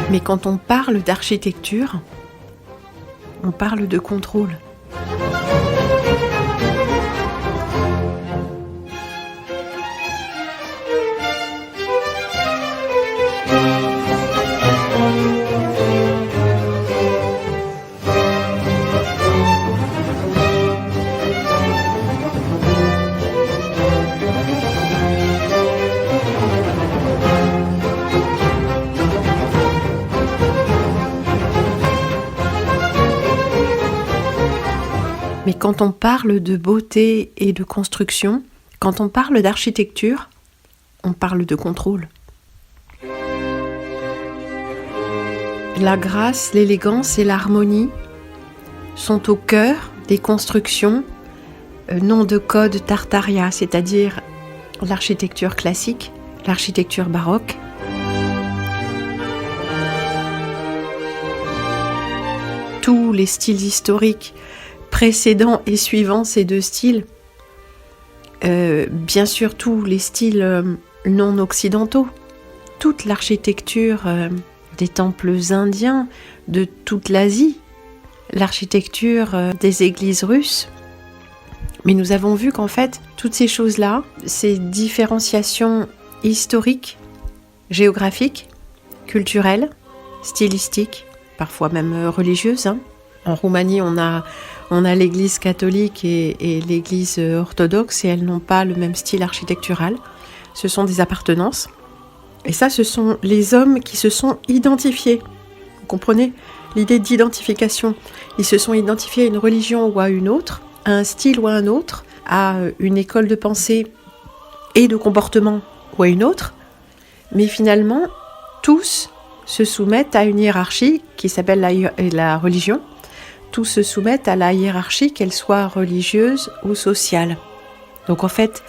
Mais quand on parle d'architecture, on parle de contrôle. Mais quand on parle de beauté et de construction, quand on parle d'architecture, on parle de contrôle. La grâce, l'élégance et l'harmonie sont au cœur des constructions non de code Tartaria, c'est-à-dire l'architecture classique, l'architecture baroque. Tous les styles historiques précédents et suivants ces deux styles, bien sûr tous les styles non occidentaux, toute l'architecture des temples indiens, de toute l'Asie, l'architecture des églises russes. Mais nous avons vu qu'en fait, toutes ces choses-là, ces différenciations historiques, géographiques, culturelles, stylistiques, parfois même religieuses. En Roumanie, on a l'église catholique et l'église orthodoxe et elles n'ont pas le même style architectural. Ce sont des appartenances. Et ça, ce sont les hommes qui se sont identifiés. Vous comprenez l'idée d'identification. Ils se sont identifiés à une religion ou à une autre, à un style ou à un autre, à une école de pensée et de comportement ou à une autre. Mais finalement, tous se soumettent à une hiérarchie qui s'appelle la religion. Tous se soumettent à la hiérarchie, qu'elle soit religieuse ou sociale. Donc en fait,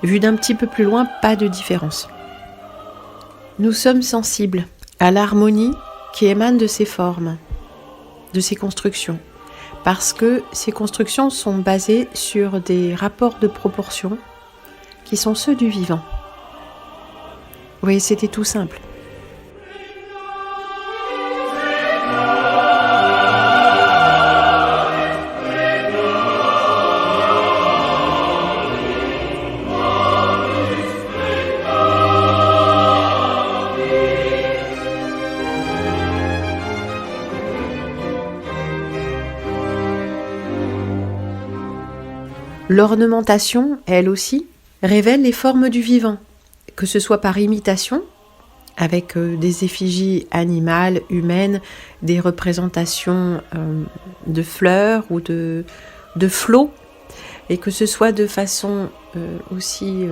vu d'un petit peu plus loin, pas de différence. Nous sommes sensibles à l'harmonie qui émane de ces formes, de ces constructions, parce que ces constructions sont basées sur des rapports de proportion qui sont ceux du vivant. Vous voyez, c'était tout simple. L'ornementation, elle aussi, révèle les formes du vivant, que ce soit par imitation, avec des effigies animales, humaines, des représentations de fleurs ou de flots, et que ce soit de façon aussi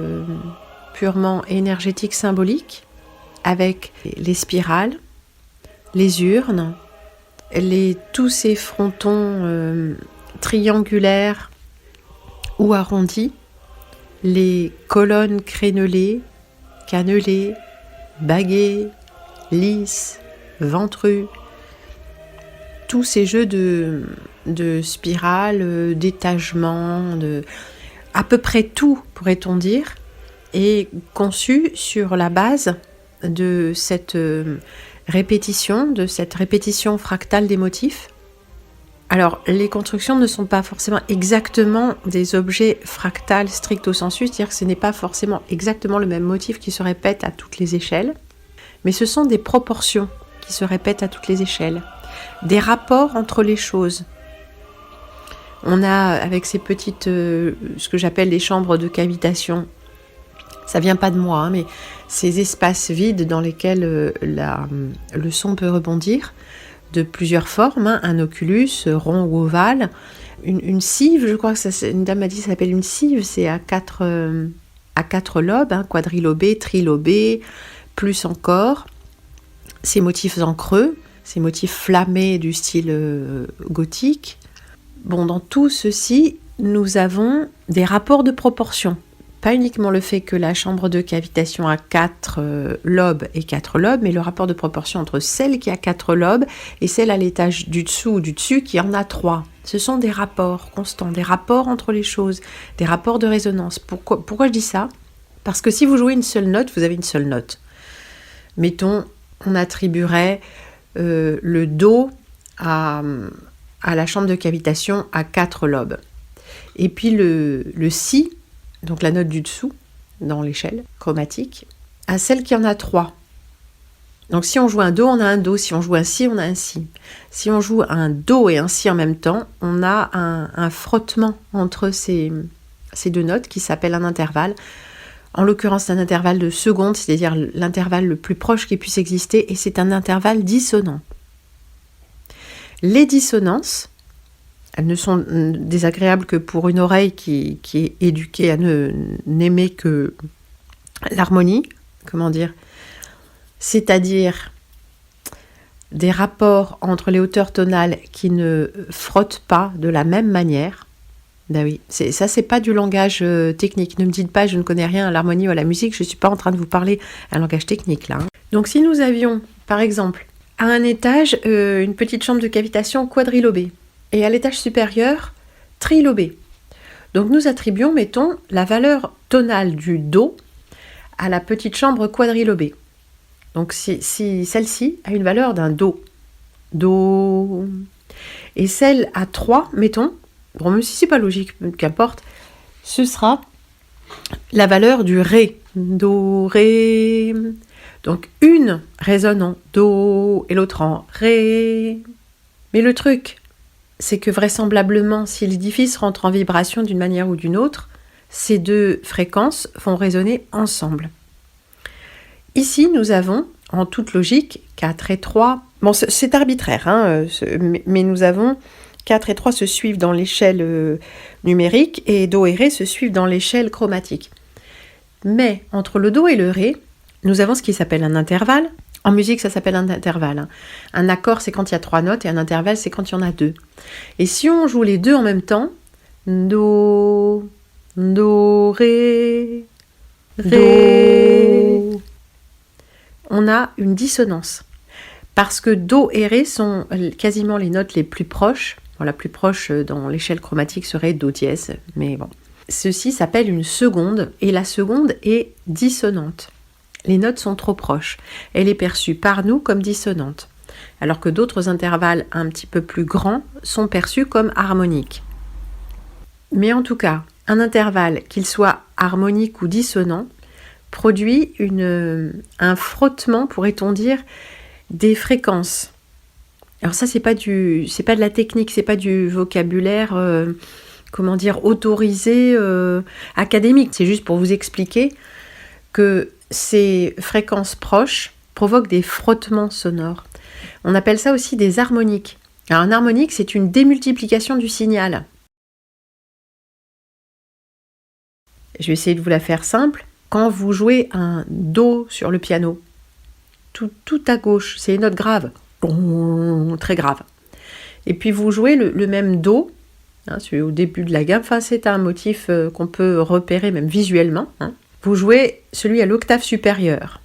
purement énergétique, symbolique, avec les spirales, les urnes, tous ces frontons triangulaires ou arrondis, les colonnes crénelées, cannelées, baguées, lisses, ventrues, tous ces jeux de spirales, d'étagements, à peu près tout, pourrait-on dire, est conçu sur la base de cette répétition fractale des motifs. Alors, les constructions ne sont pas forcément exactement des objets fractales stricto sensu, c'est-à-dire que ce n'est pas forcément exactement le même motif qui se répète à toutes les échelles, mais ce sont des proportions qui se répètent à toutes les échelles, des rapports entre les choses. On a, avec ces petites, ce que j'appelle les chambres de cavitation, Ça vient pas de moi, hein, mais ces espaces vides dans lesquels le son peut rebondir de plusieurs formes, hein, un oculus, rond ou ovale, une cive, je crois que une dame m'a dit que ça s'appelle une cive, c'est à quatre lobes, hein, quadrilobé, trilobé, plus encore, ces motifs en creux, ces motifs flammés du style gothique. Bon, dans tout ceci, nous avons des rapports de proportion. Pas uniquement le fait que la chambre de cavitation a 4 lobes et 4 lobes, mais le rapport de proportion entre celle qui a 4 lobes et celle à l'étage du dessous ou du dessus qui en a 3. Ce sont des rapports constants, des rapports entre les choses, des rapports de résonance. Pourquoi je dis ça ? Parce que si vous jouez une seule note, vous avez une seule note. Mettons, on attribuerait le Do à la chambre de cavitation à 4 lobes. Et puis le Si, donc la note du dessous, dans l'échelle chromatique, à celle qui en a 3. Donc si on joue un Do, on a un Do. Si on joue un Si, on a un Si. Si on joue un Do et un Si en même temps, on a un frottement entre ces deux notes qui s'appelle un intervalle. En l'occurrence, c'est un intervalle de seconde, c'est-à-dire l'intervalle le plus proche qui puisse exister, et c'est un intervalle dissonant. Les dissonances, elles ne sont désagréables que pour une oreille qui est éduquée à n'aimer que l'harmonie, c'est-à-dire des rapports entre les hauteurs tonales qui ne frottent pas de la même manière. Ben oui, ça c'est pas du langage technique. Ne me dites pas je ne connais rien à l'harmonie ou à la musique, je suis pas en train de vous parler un langage technique là. Donc si nous avions, par exemple, à un étage, une petite chambre de cavitation quadrilobée, et à l'étage supérieur, trilobé. Donc nous attribuons, mettons, la valeur tonale du Do à la petite chambre quadrilobée. Donc si celle-ci a une valeur d'un Do, et celle à 3, mettons, bon, même si c'est pas logique, qu'importe, ce sera la valeur du Ré, Do, Ré. Donc une résonne en Do et l'autre en Ré. Mais le truc, c'est que vraisemblablement, si l'édifice rentre en vibration d'une manière ou d'une autre, ces deux fréquences vont résonner ensemble. Ici, nous avons, en toute logique, 4 et 3. Bon, c'est arbitraire, hein, mais nous avons 4 et 3 se suivent dans l'échelle numérique et Do et Ré se suivent dans l'échelle chromatique. Mais entre le Do et le Ré, nous avons ce qui s'appelle un intervalle. En musique, ça s'appelle un intervalle. Hein. Un accord, c'est quand il y a 3 notes, et un intervalle, c'est quand il y en a 2. Et si on joue les deux en même temps, Do, Do, Ré, Ré, on a une dissonance. Parce que Do et Ré sont quasiment les notes les plus proches. Bon, la plus proche dans l'échelle chromatique serait Do dièse, mais bon. Ceci s'appelle une seconde, et la seconde est dissonante. Les notes sont trop proches. Elle est perçue par nous comme dissonante, alors que d'autres intervalles un petit peu plus grands sont perçus comme harmoniques. Mais en tout cas, un intervalle, qu'il soit harmonique ou dissonant, produit un frottement, pourrait-on dire, des fréquences. Alors ça, c'est pas de la technique, c'est pas du vocabulaire, autorisé, académique. C'est juste pour vous expliquer que ces fréquences proches provoquent des frottements sonores. On appelle ça aussi des harmoniques. Alors un harmonique, c'est une démultiplication du signal. Je vais essayer de vous la faire simple. Quand vous jouez un Do sur le piano, tout à gauche, c'est les notes graves, très graves. Et puis vous jouez le même Do, hein, c'est au début de la gamme, enfin, c'est un motif qu'on peut repérer même visuellement, hein. Vous jouez celui à l'octave supérieure.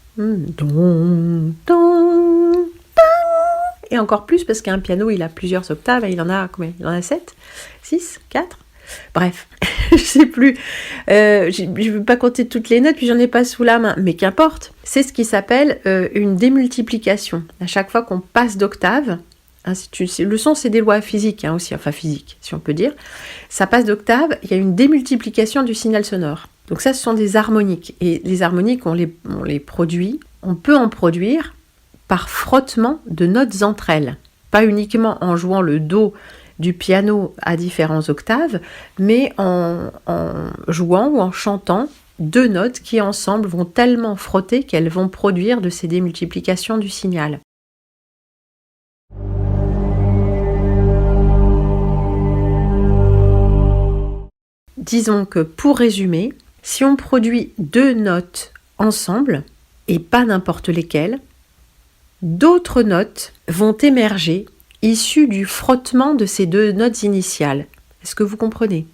Et encore plus parce qu'un piano, il a plusieurs octaves. Il en a combien ? Il en a 7 6 4 Bref, je sais plus. Je ne veux pas compter toutes les notes, puis j'en ai pas sous la main. Mais qu'importe. C'est ce qui s'appelle une démultiplication. À chaque fois qu'on passe d'octave, hein, le son, c'est des lois physiques hein, aussi, enfin physiques, si on peut dire. Ça passe d'octave, il y a une démultiplication du signal sonore. Donc ça, ce sont des harmoniques. Et les harmoniques, on les produit. On peut en produire par frottement de notes entre elles. Pas uniquement en jouant le Do du piano à différentes octaves, mais en jouant ou en chantant deux notes qui ensemble vont tellement frotter qu'elles vont produire de ces démultiplications du signal. Disons que pour résumer, si on produit deux notes ensemble, et pas n'importe lesquelles, d'autres notes vont émerger issues du frottement de ces deux notes initiales. Est-ce que vous comprenez ?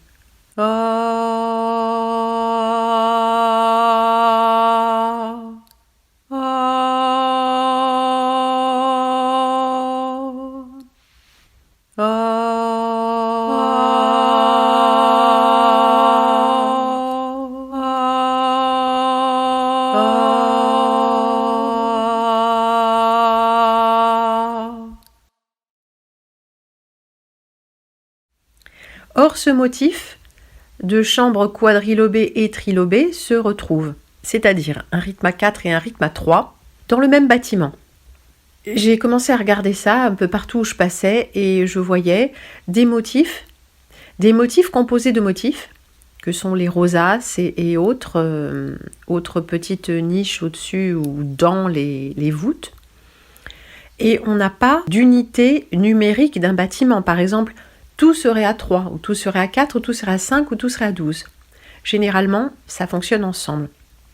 Or, ce motif de chambre quadrilobée et trilobée se retrouve, c'est-à-dire un rythme à 4 et un rythme à 3, dans le même bâtiment. J'ai commencé à regarder ça un peu partout où je passais et je voyais des motifs composés de motifs, que sont les rosaces et autres petites niches au-dessus ou dans les voûtes. Et on n'a pas d'unité numérique d'un bâtiment. Par exemple, tout serait à 3, ou tout serait à 4, ou tout serait à 5, ou tout serait à 12. Généralement, ça fonctionne ensemble.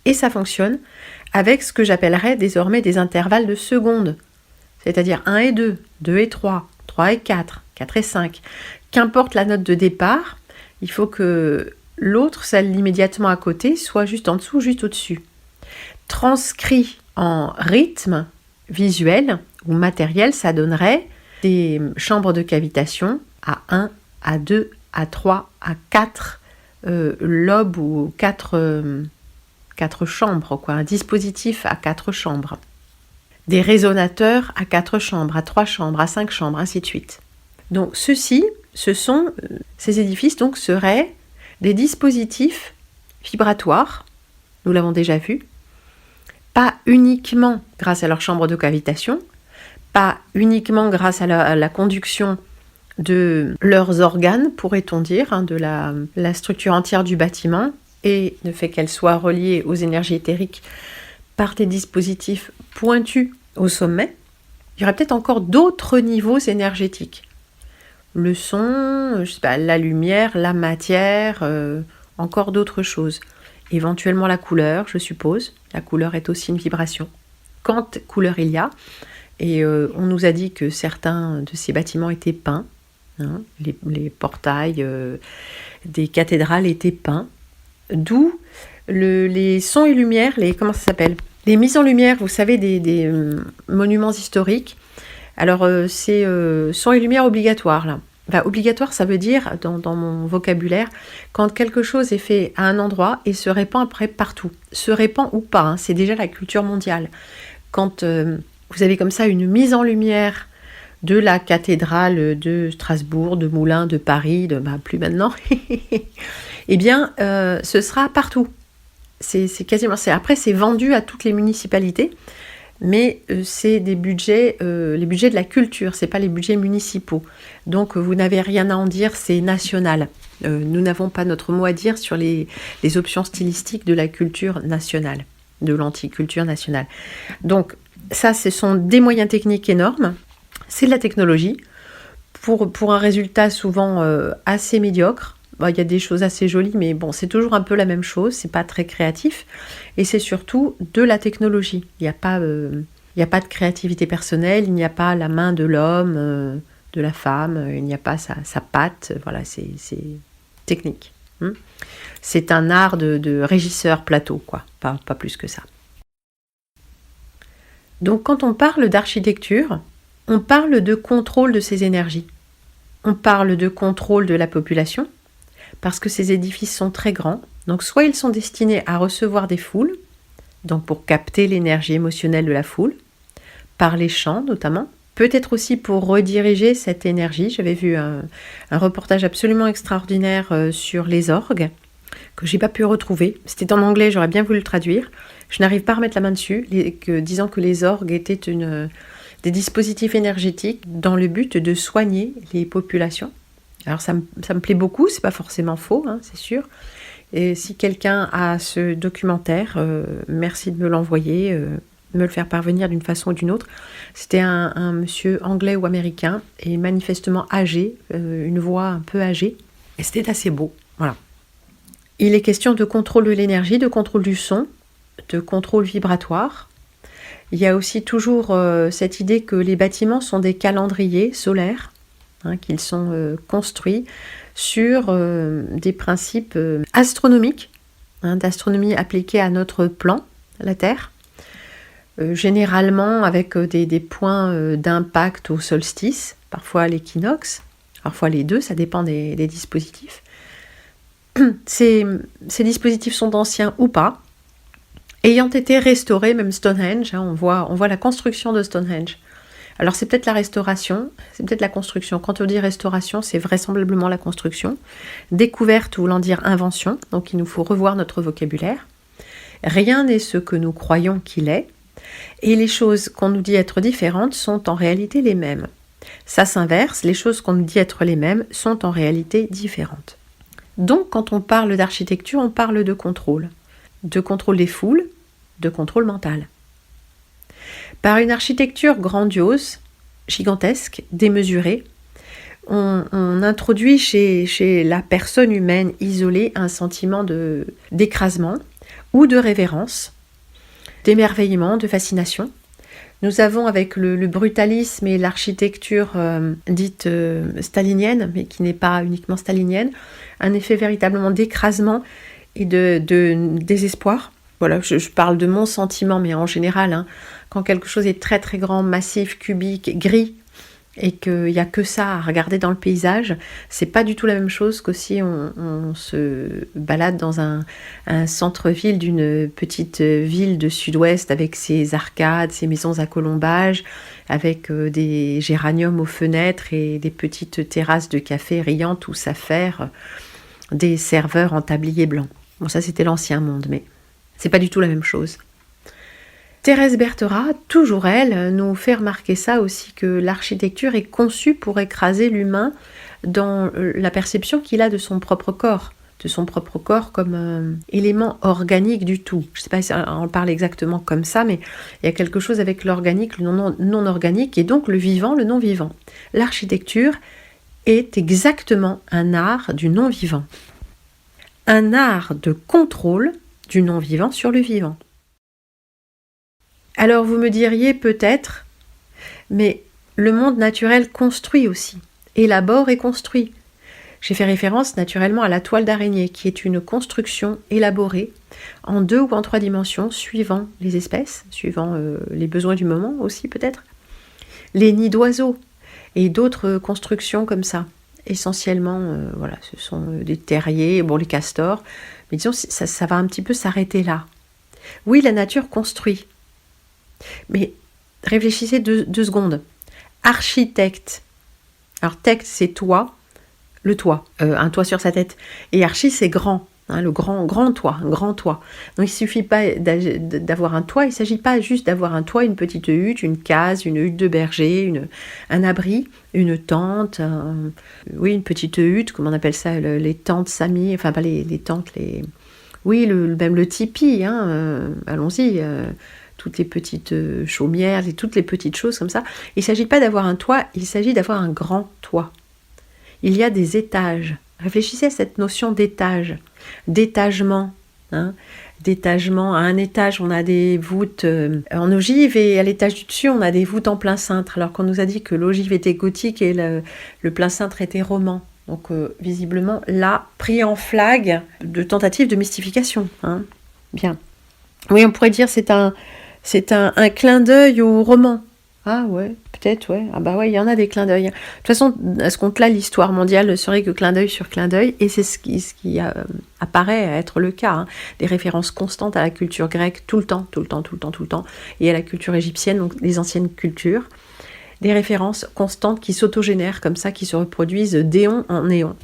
Et ça fonctionne avec ce que j'appellerais désormais des intervalles de secondes. C'est-à-dire 1 et 2, 2 et 3, 3 et 4, 4 et 5. Qu'importe la note de départ, il faut que l'autre, celle immédiatement à côté, soit juste en dessous, juste au-dessus. Transcrit en rythme visuel ou matériel, ça donnerait des chambres de cavitation à 1, à 2, à 3, à 4 lobes ou 4 chambres, quoi, un dispositif à 4 chambres. Des résonateurs à 4 chambres, à 3 chambres, à 5 chambres, ainsi de suite. Donc ces édifices donc seraient des dispositifs vibratoires, nous l'avons déjà vu, pas uniquement grâce à leur chambre de cavitation, pas uniquement grâce à la conduction de leurs organes, pourrait-on dire, de la structure entière du bâtiment, et le fait qu'elle soit reliée aux énergies éthériques par des dispositifs pointus au sommet. Il y aurait peut-être encore d'autres niveaux énergétiques. Le son, je sais pas, la lumière, la matière, encore d'autres choses. Éventuellement la couleur, je suppose. La couleur est aussi une vibration. Quand couleur il y a, et on nous a dit que certains de ces bâtiments étaient peints. Les portails des cathédrales étaient peints, d'où les sons et lumières, comment ça s'appelle ? Les mises en lumière, vous savez, des monuments historiques. Alors, c'est son et lumière obligatoire, là. Enfin, obligatoire, ça veut dire, dans mon vocabulaire, quand quelque chose est fait à un endroit et se répand après partout. Se répand ou pas, c'est déjà la culture mondiale. Quand vous avez comme ça une mise en lumière de la cathédrale de Strasbourg, de Moulins, de Paris, plus maintenant, eh bien, ce sera partout. C'est quasiment. Après, c'est vendu à toutes les municipalités, mais c'est des budgets, les budgets de la culture, c'est pas les budgets municipaux. Donc, vous n'avez rien à en dire, c'est national. Nous n'avons pas notre mot à dire sur les options stylistiques de la culture nationale, de l'anticulture nationale. Donc, ça, ce sont des moyens techniques énormes. C'est de la technologie, pour un résultat souvent assez médiocre. Il y a des choses assez jolies, mais bon, c'est toujours un peu la même chose, c'est pas très créatif. Et c'est surtout de la technologie. Il n'y a pas de créativité personnelle, il n'y a pas la main de l'homme, de la femme, il n'y a pas sa patte, voilà, c'est technique. C'est un art de régisseur plateau, quoi, pas plus que ça. Donc quand on parle d'architecture, on parle de contrôle de ces énergies. On parle de contrôle de la population, parce que ces édifices sont très grands. Donc soit ils sont destinés à recevoir des foules, donc pour capter l'énergie émotionnelle de la foule, par les chants notamment, peut-être aussi pour rediriger cette énergie. J'avais vu un reportage absolument extraordinaire sur les orgues, que j'ai pas pu retrouver. C'était en anglais, j'aurais bien voulu le traduire. Je n'arrive pas à remettre la main dessus, disant que les orgues étaient des dispositifs énergétiques dans le but de soigner les populations. Alors ça me plaît beaucoup, c'est pas forcément faux, c'est sûr. Et si quelqu'un a ce documentaire, merci de me l'envoyer, me le faire parvenir d'une façon ou d'une autre. C'était un monsieur anglais ou américain, et manifestement âgé, une voix un peu âgée, et c'était assez beau. Voilà. Il est question de contrôle de l'énergie, de contrôle du son, de contrôle vibratoire. Il y a aussi toujours cette idée que les bâtiments sont des calendriers solaires, qu'ils sont construits sur des principes astronomiques, d'astronomie appliquée à notre plan, la Terre, généralement avec des points d'impact au solstice, parfois à l'équinoxe, parfois les deux, ça dépend des dispositifs. Ces dispositifs sont anciens ou pas, ayant été restaurés, même Stonehenge, on voit la construction de Stonehenge. Alors c'est peut-être la restauration, c'est peut-être la construction. Quand on dit restauration, c'est vraisemblablement la construction. Découverte voulant dire invention, donc il nous faut revoir notre vocabulaire. Rien n'est ce que nous croyons qu'il est, et les choses qu'on nous dit être différentes sont en réalité les mêmes. Ça s'inverse, les choses qu'on nous dit être les mêmes sont en réalité différentes. Donc quand on parle d'architecture, on parle de contrôle des foules, de contrôle mental. Par une architecture grandiose, gigantesque, démesurée, on introduit chez la personne humaine isolée un sentiment d'écrasement ou de révérence, d'émerveillement, de fascination. Nous avons avec le brutalisme et l'architecture dite stalinienne, mais qui n'est pas uniquement stalinienne, un effet véritablement d'écrasement et de désespoir. Voilà, je parle de mon sentiment, mais en général, quand quelque chose est très très grand, massif, cubique, gris, et qu'il n'y a que ça à regarder dans le paysage, c'est pas du tout la même chose que si on se balade dans un centre-ville d'une petite ville de sud-ouest avec ses arcades, ses maisons à colombages, avec des géraniums aux fenêtres et des petites terrasses de café riantes où s'affairent des serveurs en tablier blanc. Bon, ça c'était l'ancien monde, mais c'est pas du tout la même chose. Thérèse Berthera, toujours elle, nous fait remarquer ça aussi, que l'architecture est conçue pour écraser l'humain dans la perception qu'il a de son propre corps comme élément organique du tout. Je ne sais pas si on parle exactement comme ça, mais il y a quelque chose avec l'organique, le non organique, et donc le vivant, le non-vivant. L'architecture est exactement un art du non-vivant. Un art de contrôle du non-vivant sur le vivant. Alors vous me diriez peut-être, mais le monde naturel construit aussi, élabore et construit. J'ai fait référence naturellement à la toile d'araignée, qui est une construction élaborée en 2 ou en 3 dimensions, suivant les espèces, suivant les besoins du moment aussi peut-être, les nids d'oiseaux et d'autres constructions comme ça. Essentiellement, voilà, ce sont des terriers, bon, les castors, mais disons, ça va un petit peu s'arrêter là. Oui, la nature construit. Mais réfléchissez 2 secondes. Architecte. Alors, tecte, c'est toit, le toit, un toit sur sa tête. Et archi, c'est grand, le grand toit, un grand toit. Donc, il ne suffit pas d'avoir un toit, il ne s'agit pas juste d'avoir un toit, une petite hutte, une case, une hutte de berger, un abri, une tente, une petite hutte, comment on appelle ça, les tentes sami, enfin pas les tentes, oui, même le tipi, allons-y, toutes les petites chaumières, toutes les petites choses comme ça. Il ne s'agit pas d'avoir un toit, il s'agit d'avoir un grand toit. Il y a des étages. Réfléchissez à cette notion d'étage, d'étagement. D'étagement. À un étage, on a des voûtes en ogive, et à l'étage du dessus, on a des voûtes en plein cintre. Alors qu'on nous a dit que l'ogive était gothique et le plein cintre était roman. Donc visiblement, là, pris en flag de tentative de mystification. Bien. Oui, on pourrait dire c'est un clin d'œil au roman. Ah ouais, peut-être, ouais. Ah bah ouais, il y en a des clins d'œil. De toute façon, à ce compte-là, l'histoire mondiale ne serait que clin d'œil sur clin d'œil, et c'est ce qui apparaît à être le cas. Des références constantes à la culture grecque tout le temps, et à la culture égyptienne, donc les anciennes cultures. Des références constantes qui s'autogénèrent comme ça, qui se reproduisent d'éon en éon.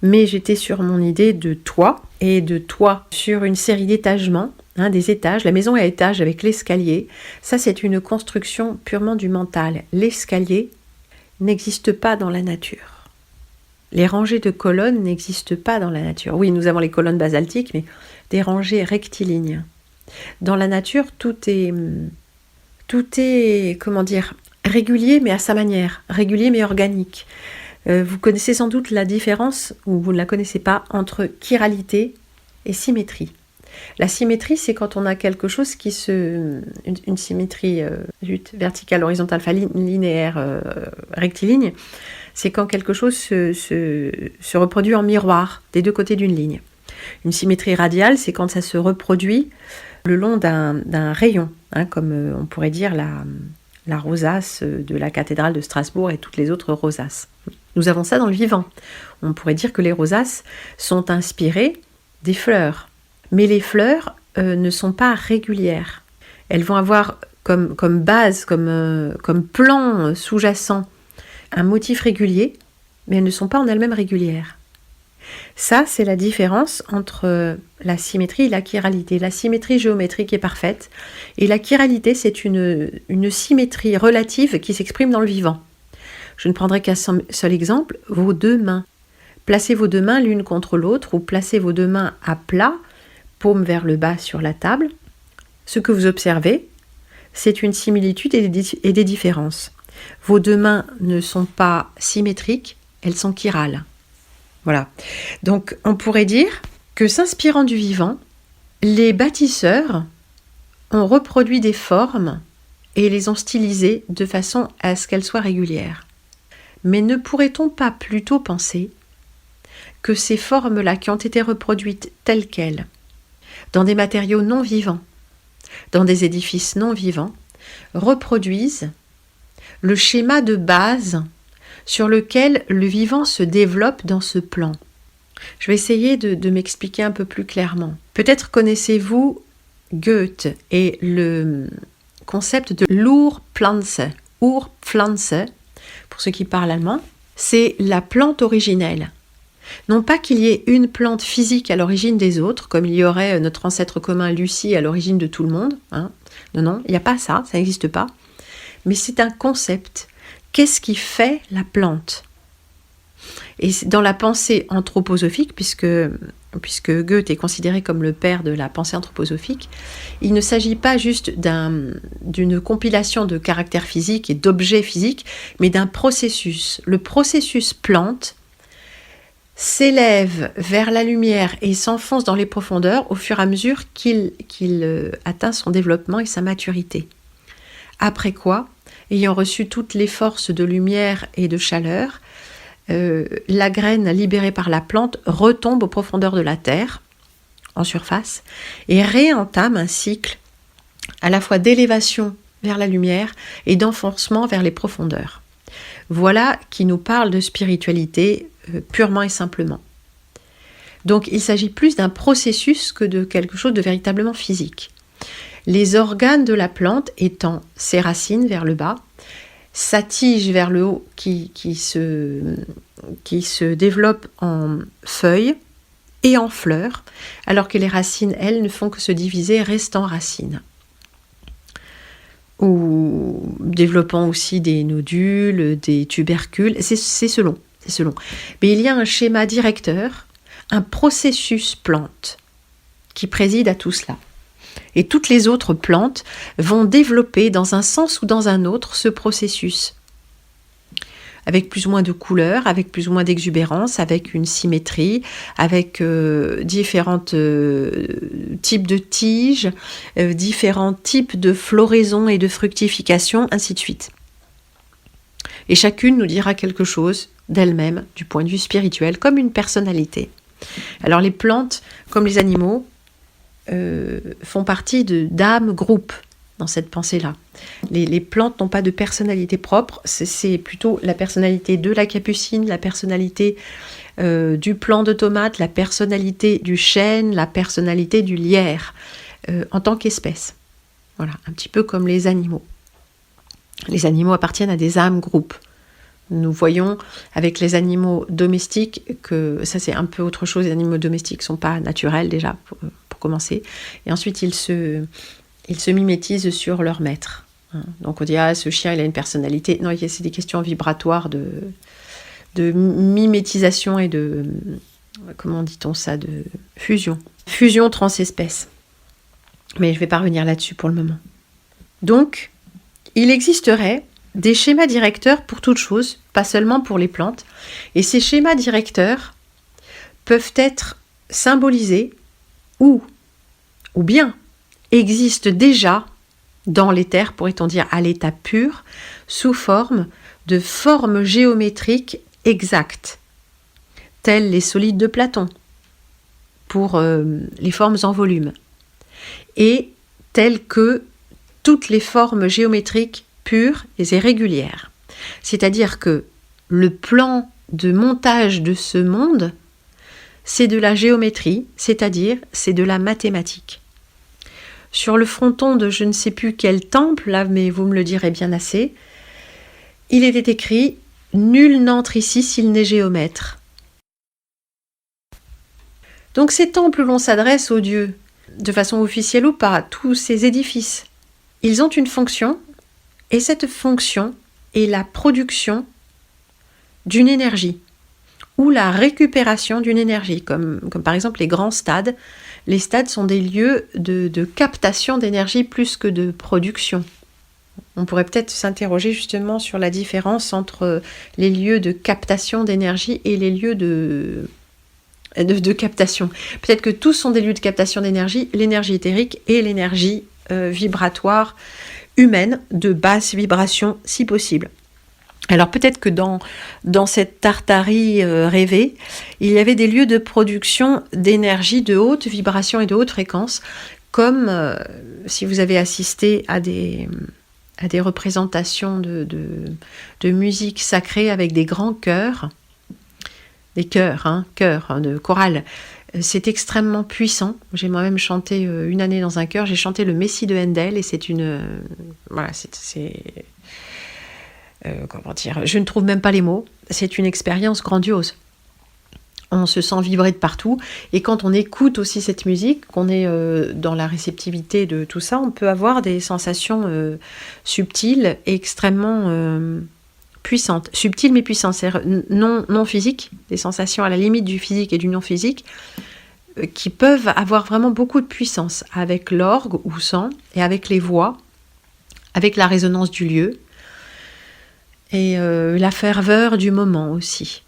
Mais j'étais sur mon idée de toit, et de toit sur une série d'étagements, des étages. La maison est à étage avec l'escalier. Ça, c'est une construction purement du mental. L'escalier n'existe pas dans la nature. Les rangées de colonnes n'existent pas dans la nature. Oui, nous avons les colonnes basaltiques, mais des rangées rectilignes. Dans la nature, tout est, comment dire, régulier, mais à sa manière, régulier, mais organique. Vous connaissez sans doute la différence, ou vous ne la connaissez pas, entre chiralité et symétrie. La symétrie, c'est quand on a quelque chose qui une symétrie verticale, horizontale, enfin linéaire, rectiligne, c'est quand quelque chose se reproduit en miroir des deux côtés d'une ligne. Une symétrie radiale, c'est quand ça se reproduit le long d'un rayon, comme on pourrait dire la rosace de la cathédrale de Strasbourg et toutes les autres rosaces. Nous avons ça dans le vivant. On pourrait dire que les rosaces sont inspirées des fleurs. Mais les fleurs ne sont pas régulières. Elles vont avoir comme base, comme plan sous-jacent, un motif régulier, mais elles ne sont pas en elles-mêmes régulières. Ça, c'est la différence entre la symétrie et la chiralité. La symétrie géométrique est parfaite, et la chiralité, c'est une symétrie relative qui s'exprime dans le vivant. Je ne prendrai qu'un seul exemple, vos deux mains. Placez vos deux mains l'une contre l'autre, ou placez vos deux mains à plat, paume vers le bas sur la table. Ce que vous observez, c'est une similitude et des différences. Vos deux mains ne sont pas symétriques, elles sont chirales. Voilà. Donc, on pourrait dire que s'inspirant du vivant, les bâtisseurs ont reproduit des formes et les ont stylisées de façon à ce qu'elles soient régulières. Mais ne pourrait-on pas plutôt penser que ces formes-là qui ont été reproduites telles quelles, dans des matériaux non vivants, dans des édifices non vivants, reproduisent le schéma de base sur lequel le vivant se développe dans ce plan. Je vais essayer de m'expliquer un peu plus clairement. Peut-être connaissez-vous Goethe et le concept de Urpflanze. Urpflanze, pour ceux qui parlent allemand, c'est la plante originelle. Non pas qu'il y ait une plante physique à l'origine des autres, comme il y aurait notre ancêtre commun Lucie à l'origine de tout le monde. Non, il n'y a pas ça n'existe pas. Mais c'est un concept. Qu'est-ce qui fait la plante ? Et dans la pensée anthroposophique, puisque Goethe est considéré comme le père de la pensée anthroposophique, il ne s'agit pas juste d'une compilation de caractères physiques et d'objets physiques, mais d'un processus. Le processus plante s'élève vers la lumière et s'enfonce dans les profondeurs au fur et à mesure qu'il atteint son développement et sa maturité. Après quoi, ayant reçu toutes les forces de lumière et de chaleur, la graine libérée par la plante retombe aux profondeurs de la terre, en surface, et réentame un cycle à la fois d'élévation vers la lumière et d'enfoncement vers les profondeurs. Voilà qui nous parle de spiritualité purement et simplement. Donc il s'agit plus d'un processus que de quelque chose de véritablement physique. Les organes de la plante étant ses racines vers le bas, sa tige vers le haut qui se développe en feuilles et en fleurs, alors que les racines, elles, ne font que se diviser, restant racines. Ou développant aussi des nodules, des tubercules, c'est selon. Mais il y a un schéma directeur, un processus plante qui préside à tout cela. Et toutes les autres plantes vont développer dans un sens ou dans un autre ce processus, avec plus ou moins de couleurs, avec plus ou moins d'exubérance, avec une symétrie, avec différents types de tiges, différents types de floraison et de fructification, ainsi de suite. Et chacune nous dira quelque chose d'elle-même, du point de vue spirituel, comme une personnalité. Alors les plantes, comme les animaux, font partie d'âmes groupes dans cette pensée-là. Les plantes n'ont pas de personnalité propre, c'est plutôt la personnalité de la capucine, la personnalité du plant de tomate, la personnalité du chêne, la personnalité du lierre, en tant qu'espèce. Voilà, un petit peu comme les animaux. Les animaux appartiennent à des âmes groupes. Nous voyons avec les animaux domestiques que ça c'est un peu autre chose. Les animaux domestiques ne sont pas naturels déjà, pour commencer. Et ensuite, ils se mimétisent sur leur maître. Donc on dit, ce chien, il a une personnalité. Non, c'est des questions vibratoires de mimétisation et de, comment dit-on ça, de fusion transespèces. Mais je ne vais pas revenir là-dessus pour le moment. Donc, il existerait des schémas directeurs pour toute chose, pas seulement pour les plantes. Et ces schémas directeurs peuvent être symbolisés ou bien existent déjà dans l'éther, pourrait-on dire à l'état pur, sous forme de formes géométriques exactes, telles les solides de Platon, pour les formes en volume, et telles que toutes les formes géométriques pures et régulières. C'est-à-dire que le plan de montage de ce monde, c'est de la géométrie, c'est-à-dire c'est de la mathématique. Sur le fronton de je ne sais plus quel temple, là, mais vous me le direz bien assez, il était écrit « Nul n'entre ici s'il n'est géomètre ». Donc ces temples où l'on s'adresse aux dieux, de façon officielle ou pas, tous ces édifices, ils ont une fonction, et cette fonction est la production d'une énergie, ou la récupération d'une énergie, comme par exemple les grands stades. Les stades sont des lieux de captation d'énergie plus que de production. On pourrait peut-être s'interroger justement sur la différence entre les lieux de captation d'énergie et les lieux de captation. Peut-être que tous sont des lieux de captation d'énergie, l'énergie éthérique et l'énergie vibratoire humaine de basse vibration si possible. Alors peut-être que dans cette Tartarie rêvée, il y avait des lieux de production d'énergie de haute vibration et de haute fréquence, comme si vous avez assisté à des représentations de musique sacrée avec des grands chœurs, des chœurs de chorale. C'est extrêmement puissant. J'ai moi-même chanté une année dans un chœur. J'ai chanté le Messie de Handel et c'est une... comment dire, je ne trouve même pas les mots, c'est une expérience grandiose. On se sent vibrer de partout, et quand on écoute aussi cette musique, qu'on est dans la réceptivité de tout ça, on peut avoir des sensations subtiles et extrêmement puissantes. Subtiles mais puissantes, c'est-à-dire non physiques, des sensations à la limite du physique et du non physique, qui peuvent avoir vraiment beaucoup de puissance, avec l'orgue ou sans, et avec les voix, avec la résonance du lieu, et la ferveur du moment aussi.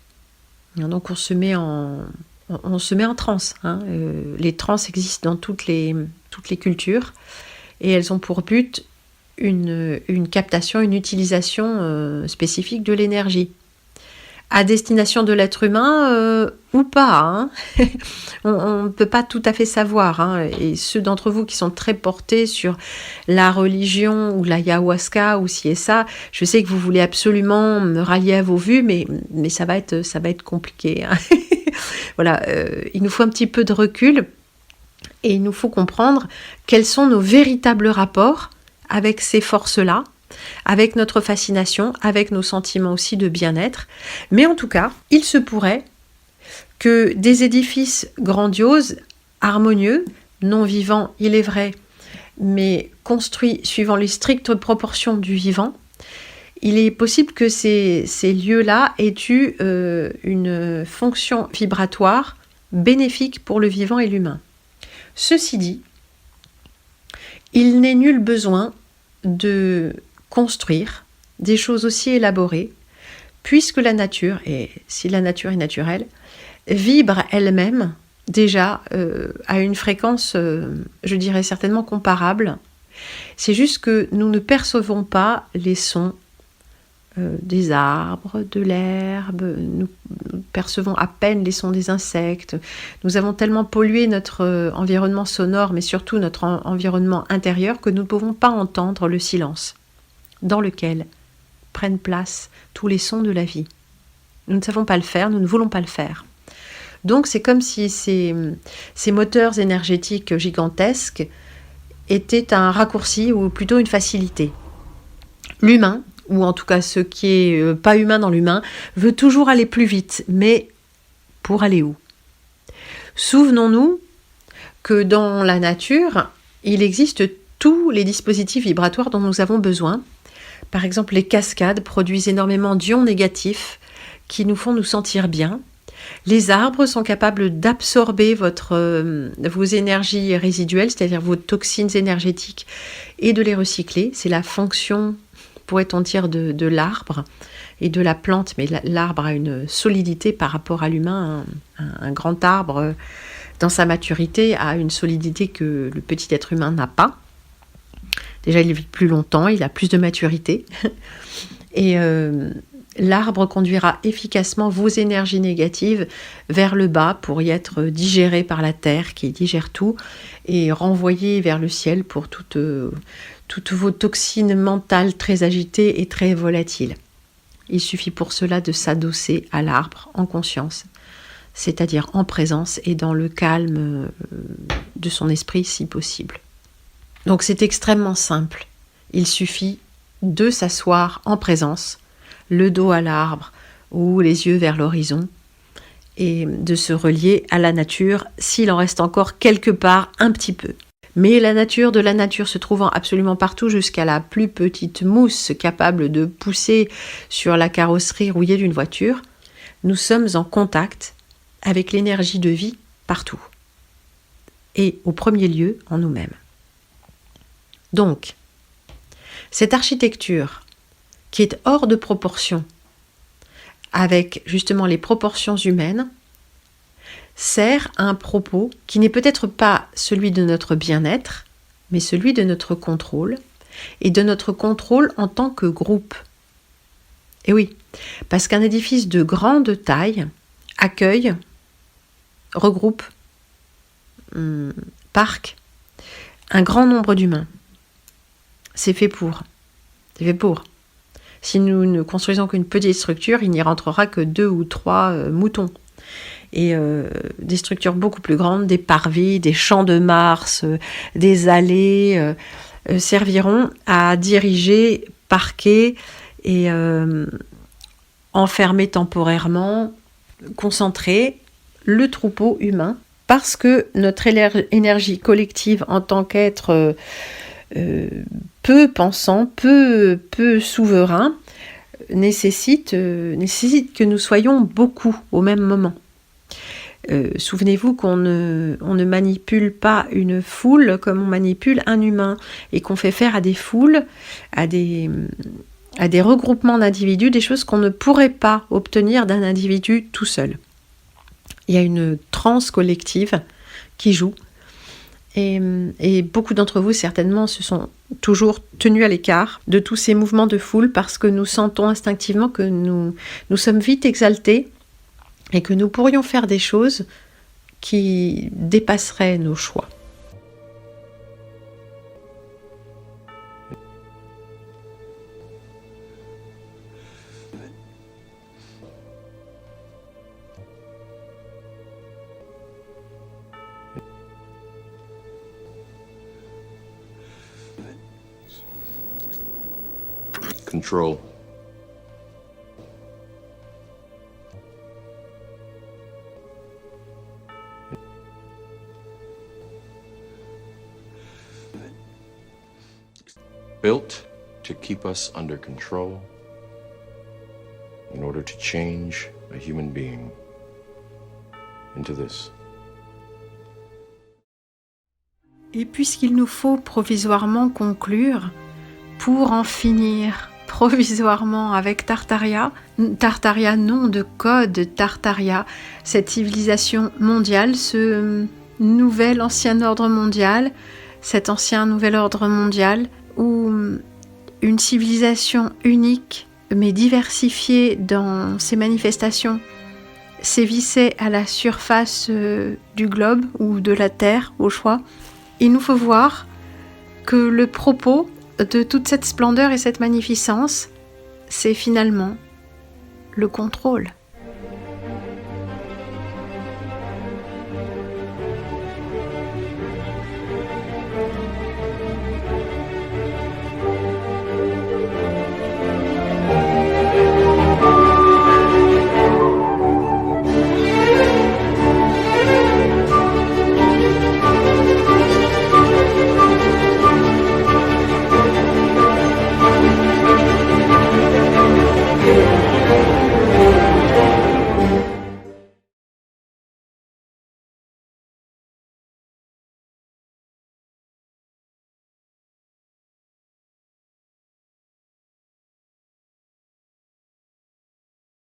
Donc on se met en transe. Les transes existent dans toutes les cultures et elles ont pour but une captation, une utilisation spécifique de l'énergie. À destination de l'être humain ou pas. On ne peut pas tout à fait savoir. Et ceux d'entre vous qui sont très portés sur la religion ou l'ayahuasca ou ci et ça, je sais que vous voulez absolument me rallier à vos vues, mais ça va être compliqué. Voilà, il nous faut un petit peu de recul et il nous faut comprendre quels sont nos véritables rapports avec ces forces-là, avec notre fascination, avec nos sentiments aussi de bien-être. Mais en tout cas, il se pourrait que des édifices grandioses, harmonieux, non vivants, il est vrai, mais construits suivant les strictes proportions du vivant, il est possible que ces lieux-là aient eu une fonction vibratoire bénéfique pour le vivant et l'humain. Ceci dit, il n'est nul besoin de construire des choses aussi élaborées, puisque la nature, et si la nature est naturelle, vibre elle-même déjà à une fréquence, je dirais certainement comparable. C'est juste que nous ne percevons pas les sons des arbres, de l'herbe, nous percevons à peine les sons des insectes. Nous avons tellement pollué notre environnement sonore, mais surtout notre environnement intérieur, que nous ne pouvons pas entendre le silence dans lequel prennent place tous les sons de la vie. Nous ne savons pas le faire, nous ne voulons pas le faire. Donc c'est comme si ces moteurs énergétiques gigantesques étaient un raccourci ou plutôt une facilité. L'humain, ou en tout cas ce qui est pas humain dans l'humain, veut toujours aller plus vite, mais pour aller où ? Souvenons-nous que dans la nature, il existe tous les dispositifs vibratoires dont nous avons besoin. Par exemple, les cascades produisent énormément d'ions négatifs qui nous font nous sentir bien. Les arbres sont capables d'absorber vos énergies résiduelles, c'est-à-dire vos toxines énergétiques, et de les recycler. C'est la fonction, pourrait-on dire, de l'arbre et de la plante, mais l'arbre a une solidité par rapport à l'humain. Un grand arbre, dans sa maturité, a une solidité que le petit être humain n'a pas. Déjà, il vit plus longtemps, il a plus de maturité. Et l'arbre conduira efficacement vos énergies négatives vers le bas pour y être digérées par la terre qui digère tout et renvoyées vers le ciel pour toutes vos toxines mentales très agitées et très volatiles. Il suffit pour cela de s'adosser à l'arbre en conscience, c'est-à-dire en présence et dans le calme de son esprit si possible. Donc c'est extrêmement simple. Il suffit de s'asseoir en présence, le dos à l'arbre ou les yeux vers l'horizon, et de se relier à la nature s'il en reste encore quelque part un petit peu. Mais la nature se trouvant absolument partout, jusqu'à la plus petite mousse capable de pousser sur la carrosserie rouillée d'une voiture, nous sommes en contact avec l'énergie de vie partout. Et au premier lieu, en nous-mêmes. Donc, cette architecture qui est hors de proportion avec justement les proportions humaines sert à un propos qui n'est peut-être pas celui de notre bien-être, mais celui de notre contrôle, et de notre contrôle en tant que groupe. Et oui, parce qu'un édifice de grande taille accueille, regroupe, parque un grand nombre d'humains. C'est fait pour. Si nous ne construisons qu'une petite structure, il n'y rentrera que 2 ou 3 moutons. Et des structures beaucoup plus grandes, des parvis, des champs de Mars, des allées, serviront à diriger, parquer et enfermer temporairement, concentrer le troupeau humain. Parce que notre énergie collective en tant qu'être peu pensant, peu souverain, nécessite que nous soyons beaucoup au même moment. Souvenez-vous qu'on ne manipule pas une foule comme on manipule un humain et qu'on fait faire à des foules, à des regroupements d'individus, des choses qu'on ne pourrait pas obtenir d'un individu tout seul. Il y a une transe collective qui joue et beaucoup d'entre vous certainement se sont toujours tenus à l'écart de tous ces mouvements de foule parce que nous sentons instinctivement que nous sommes vite exaltés et que nous pourrions faire des choses qui dépasseraient nos choix. Control. Built to keep us under control in order to change a human being into this. Et puisqu'il nous faut provisoirement conclure, pour en finir provisoirement avec Tartaria, nom de code Tartaria, cette civilisation mondiale, ce nouvel ancien ordre mondial, cet ancien nouvel ordre mondial, où une civilisation unique mais diversifiée dans ses manifestations sévissait à la surface du globe ou de la Terre, au choix. Il nous faut voir que le propos de toute cette splendeur et cette magnificence, c'est finalement le contrôle.